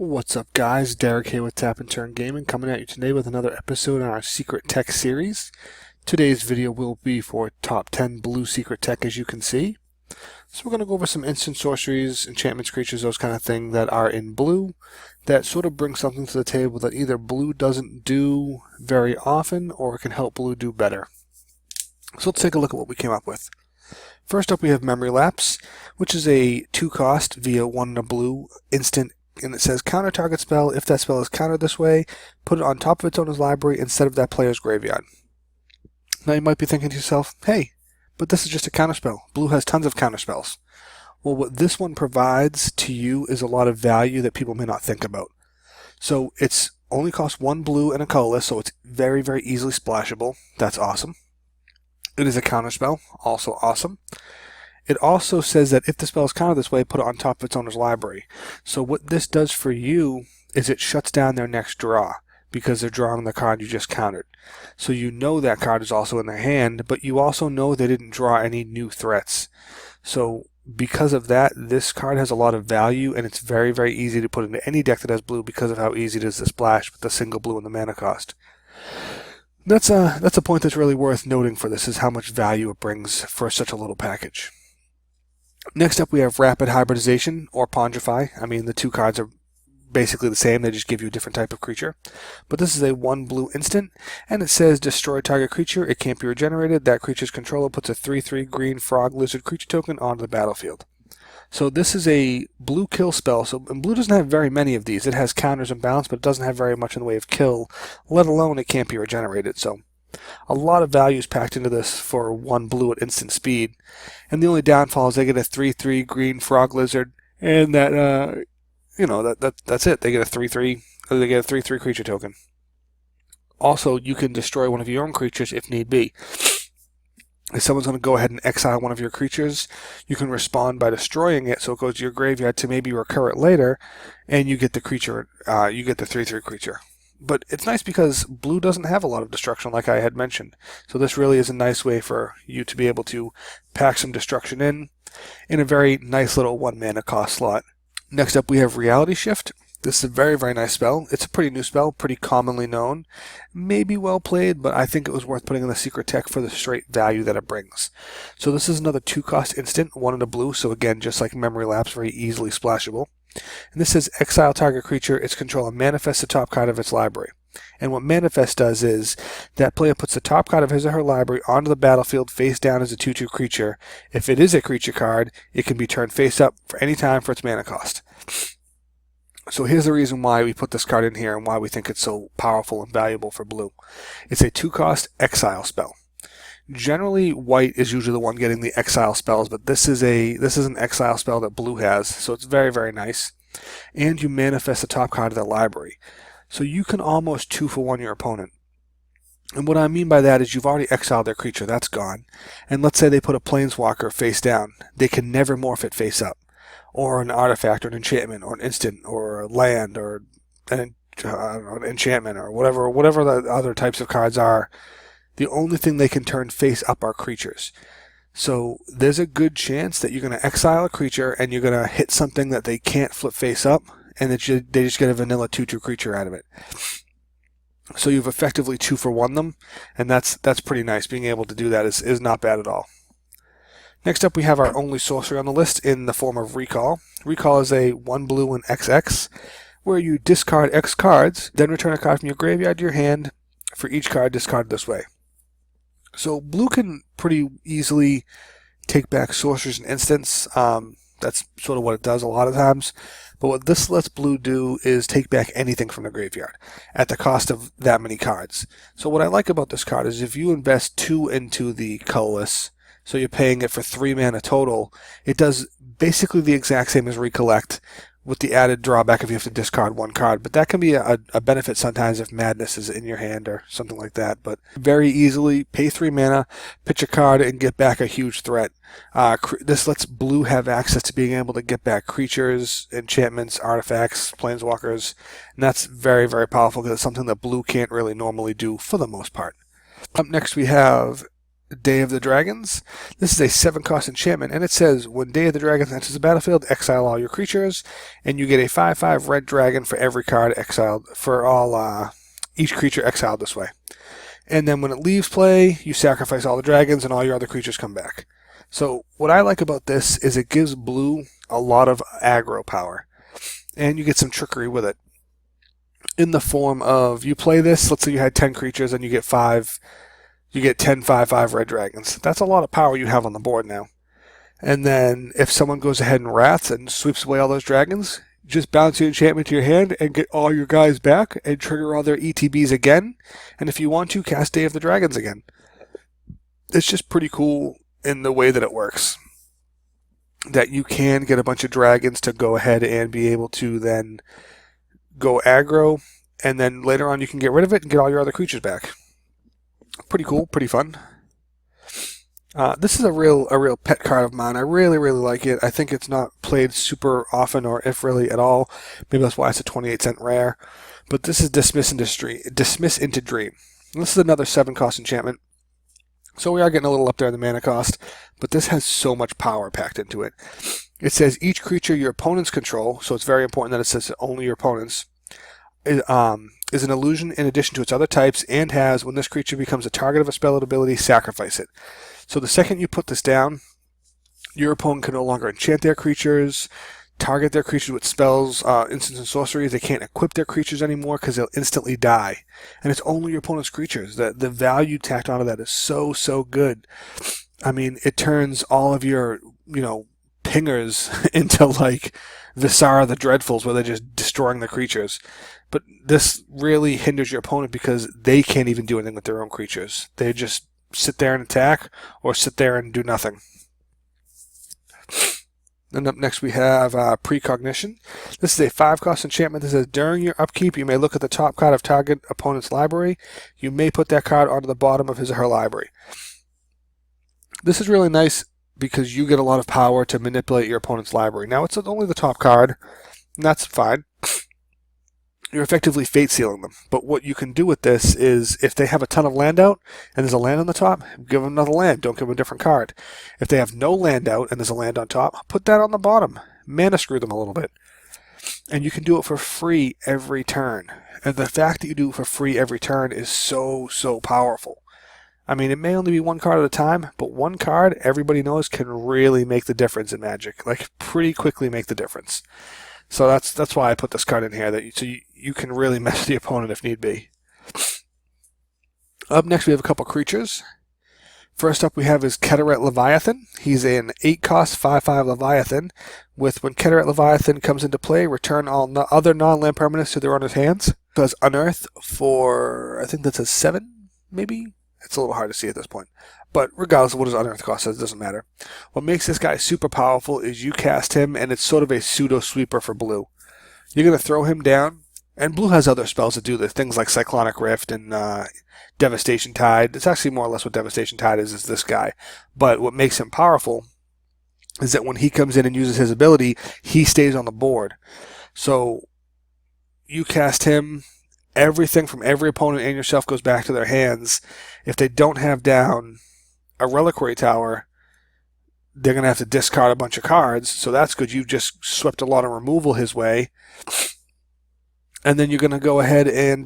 What's up guys, Derek here with Tap and Turn Gaming, coming at you today with another episode in our Secret Tech series. Today's video will be for top 10 blue secret tech, as you can see. So we're going to go over some instant sorceries, enchantments, creatures, those kind of things that are in blue that sort of bring something to the table that either blue doesn't do very often or can help blue do better. So let's take a look at what we came up with. First up we have Memory Lapse, which is a 2-cost via 1 and a blue instant, and it says counter target spell. If that spell is countered this way, put it on top of its owner's library instead of that player's graveyard. Now you might be thinking to yourself, hey, but this is just a counter spell. Blue has tons of counter spells. Well, what this one provides to you is a lot of value that people may not think about. So it's only costs 1 blue and a colorless, so it's very, very easily splashable. That's awesome. It is a counter spell, also awesome. It also says that if the spell is countered this way, put it on top of its owner's library. So what this does for you is it shuts down their next draw because they're drawing the card you just countered. So you know that card is also in their hand, but you also know they didn't draw any new threats. So because of that, this card has a lot of value, and it's very, very easy to put into any deck that has blue because of how easy it is to splash with the single blue and the mana cost. That's a point that's really worth noting for this, is how much value it brings for such a little package. Next up we have Rapid Hybridization, or Pondrify. I mean, the two cards are basically the same, they just give you a different type of creature. But this is a 1 blue instant, and it says destroy target creature. It can't be regenerated. That creature's controller puts a 3/3 green frog lizard creature token onto the battlefield. So this is a blue kill spell, and blue doesn't have very many of these. It has counters and bounce, but it doesn't have very much in the way of kill, let alone it can't be regenerated. So a lot of value is packed into this for 1 blue at instant speed. And the only downfall is they get a 3/3 green frog lizard, and that that's it. They get a 3/3 creature token. Also, you can destroy one of your own creatures if need be. If someone's going to go ahead and exile one of your creatures, you can respond by destroying it, so it goes to your graveyard to maybe recur it later, and you get the creature. You get the 3/3 creature. But it's nice because blue doesn't have a lot of destruction, like I had mentioned. So this really is a nice way for you to be able to pack some destruction in a very nice little 1 mana cost slot. Next up we have Reality Shift. This is a very, very nice spell. It's a pretty new spell, pretty commonly known. Maybe well played, but I think it was worth putting in the secret tech for the straight value that it brings. So this is another 2-cost instant, 1 in a blue, so again, just like Memory Lapse, very easily splashable. And this says exile target creature, its controller manifests the top card of its library. And what manifest does is that player puts the top card of his or her library onto the battlefield face down as a 2/2 creature. If it is a creature card, it can be turned face up for any time for its mana cost. So here's the reason why we put this card in here and why we think it's so powerful and valuable for blue. It's a 2-cost exile spell. Generally, white is usually the one getting the exile spells, but this is an exile spell that blue has, so it's very, very nice. And you manifest the top card of their library. So you can almost 2-for-1 your opponent. And what I mean by that is you've already exiled their creature, that's gone. And let's say they put a planeswalker face down. They can never morph it face up. Or an artifact, or an enchantment, or an instant, or a land, or an enchantment, or whatever the other types of cards are. The only thing they can turn face up are creatures. So there's a good chance that you're going to exile a creature and you're going to hit something that they can't flip face up, and that they just get a vanilla 2/2 creature out of it. So you've effectively 2-for-1 them, and that's pretty nice. Being able to do that is not bad at all. Next up we have our only sorcery on the list in the form of Recall. Recall is a 1 blue and XX, where you discard X cards, then return a card from your graveyard to your hand for each card discarded this way. So blue can pretty easily take back sorceries and instants. That's sort of what it does a lot of times. But what this lets blue do is take back anything from the graveyard at the cost of that many cards. So what I like about this card is if you invest 2 into the colorless, so you're paying it for 3 mana total, it does basically the exact same as Recollect, with the added drawback if you have to discard 1 card. But that can be a benefit sometimes if Madness is in your hand or something like that. But very easily, pay 3 mana, pitch a card, and get back a huge threat. This lets blue have access to being able to get back creatures, enchantments, artifacts, planeswalkers. And that's very, very powerful because it's something that blue can't really normally do for the most part. Up next we have Day of the Dragons. This is a 7-cost enchantment, and it says when Day of the Dragons enters the battlefield, exile all your creatures, and you get a 5/5 red dragon for every card exiled for all each creature exiled this way. And then when it leaves play, you sacrifice all the dragons and all your other creatures come back. So what I like about this is it gives blue a lot of aggro power, and you get some trickery with it. In the form of, you play this, let's say you had 10 creatures and you get 10 5/5 red dragons. That's a lot of power you have on the board now. And then if someone goes ahead and wraths and sweeps away all those dragons, just bounce your enchantment to your hand and get all your guys back and trigger all their ETBs again. And if you want to, cast Day of the Dragons again. It's just pretty cool in the way that it works. That you can get a bunch of dragons to go ahead and be able to then go aggro, and then later on you can get rid of it and get all your other creatures back. Pretty cool, pretty fun. This is a real pet card of mine. I really like it. I think it's not played super often, or if really at all. Maybe that's why it's a 28-cent rare. But this is Dismiss into Dream. And this is another 7-cost enchantment. So we are getting a little up there in the mana cost, but this has so much power packed into it. It says each creature your opponents control, so it's very important that it says only your opponents, is an illusion in addition to its other types, and has, when this creature becomes a target of a spell ability, sacrifice it. So the second you put this down, your opponent can no longer enchant their creatures, target their creatures with spells, instants, and sorceries. They can't equip their creatures anymore because they'll instantly die. And it's only your opponent's creatures. The value tacked onto that is so good. I mean, it turns all of your, pingers into like Visara the Dreadfuls, where they're just destroying the creatures. But this really hinders your opponent because they can't even do anything with their own creatures. They just sit there and attack, or sit there and do nothing. Then up next we have Precognition. This is a 5-cost enchantment that says during your upkeep you may look at the top card of target opponent's library. You may put that card onto the bottom of his or her library. This is really nice because you get a lot of power to manipulate your opponent's library. Now it's only the top card, and that's fine. You're effectively fate sealing them. But what you can do with this is, if they have a ton of land out and there's a land on the top, give them another land. Don't give them a different card. If they have no land out and there's a land on top, put that on the bottom. Mana screw them a little bit. And you can do it for free every turn. And the fact that you do it for free every turn is so powerful. I mean, it may only be one card at a time, but one card, everybody knows, can really make the difference in Magic. Like, pretty quickly make the difference. So that's why I put this card in here, so you can really mess with the opponent if need be. Up next we have a couple creatures. First up we have is Keteret Leviathan. He's an 8-cost 5/5 Leviathan. With when Keteret Leviathan comes into play, return all other non-land permanents to their owner's hands. Does Unearth for, I think that's a 7, maybe? It's a little hard to see at this point. But regardless of what his Unearth cost says, it doesn't matter. What makes this guy super powerful is you cast him, and it's sort of a pseudo-sweeper for blue. You're going to throw him down, and blue has other spells that do this, things like Cyclonic Rift and Devastation Tide. It's actually more or less what Devastation Tide is this guy. But what makes him powerful is that when he comes in and uses his ability, he stays on the board. So you cast him, everything from every opponent and yourself goes back to their hands. If they don't have down a Reliquary Tower, they're going to have to discard a bunch of cards, so that's good. You've just swept a lot of removal his way. And then you're going to go ahead and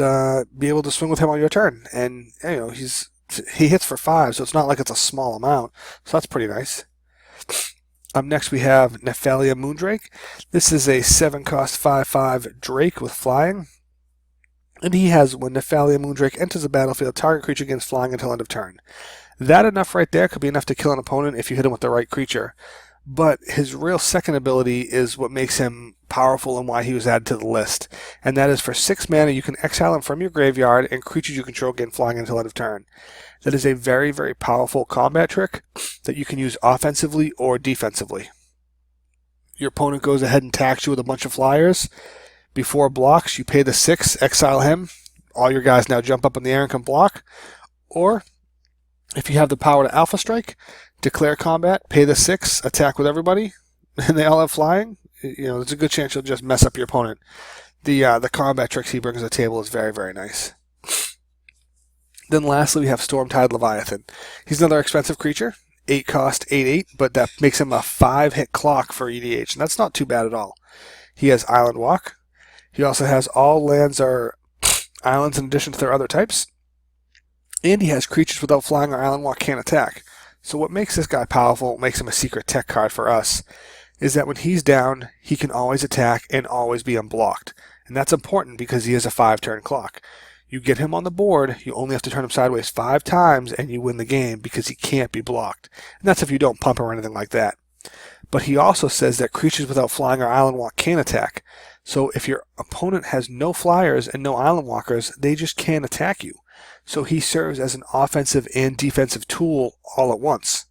be able to swing with him on your turn. And, he hits for 5, so it's not like it's a small amount. So that's pretty nice. Up next we have Nephalia Moondrake. This is a 7-cost 5/5 Drake with flying. And he has, when Nephalia Moondrake enters the battlefield, target creature gains flying until end of turn. That enough right there could be enough to kill an opponent if you hit him with the right creature. But his real second ability is what makes him powerful and why he was added to the list. And that is for 6 mana, you can exile him from your graveyard, and creatures you control gain flying until end of turn. That is a very powerful combat trick that you can use offensively or defensively. Your opponent goes ahead and attacks you with a bunch of flyers. Before blocks, you pay the 6, exile him. All your guys now jump up in the air and can block. Or, if you have the power to Alpha Strike, declare combat, pay the 6, attack with everybody, and they all have flying. There's a good chance you'll just mess up your opponent. The combat tricks he brings to the table is very nice. Then lastly, we have Stormtide Leviathan. He's another expensive creature, 8 cost, 8/8, but that makes him a 5-hit clock for EDH, and that's not too bad at all. He has Island Walk. He also has all lands are islands in addition to their other types. And he has creatures without flying or Island Walk can't attack. So what makes this guy powerful, makes him a secret tech card for us, is that when he's down, he can always attack and always be unblocked. And that's important because he is a 5-turn clock. You get him on the board, you only have to turn him sideways 5 times and you win the game because he can't be blocked. And that's if you don't pump or anything like that. But he also says that creatures without flying or Island Walk can attack. So if your opponent has no flyers and no Island Walkers, they just can't attack you. So he serves as an offensive and defensive tool all at once.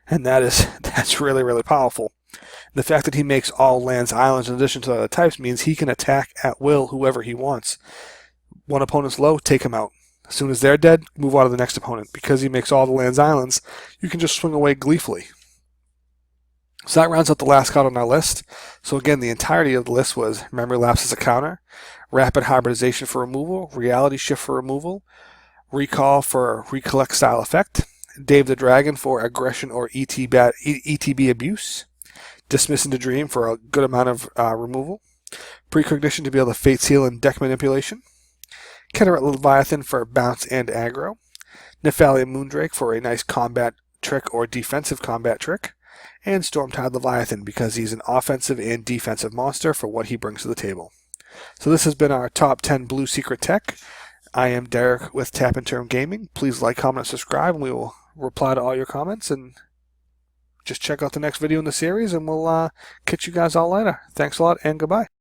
And that's really, really powerful. The fact that he makes all lands islands in addition to the other types means he can attack at will whoever he wants. One opponent's low, take him out. As soon as they're dead, move on to the next opponent. Because he makes all the lands islands, you can just swing away gleefully. So that rounds out the last card on our list. So again, the entirety of the list was Memory Lapse as a counter, Rapid Hybridization for removal, Reality Shift for removal, Recall for Recollect style effect, Dave the Dragon for aggression or ETB abuse, Dismiss into Dream for a good amount of removal, Precognition to be able to Fate Seal and deck manipulation, Keterit Leviathan for bounce and aggro, Nephalia Moondrake for a nice combat trick or defensive combat trick, and Stormtide Leviathan because he's an offensive and defensive monster for what he brings to the table. So this has been our top 10 blue secret tech. I am Derek with Tap and Turn Gaming. Please like, comment, and subscribe, and we will reply to all your comments. And just check out the next video in the series, and we'll catch you guys all later. Thanks a lot, and goodbye.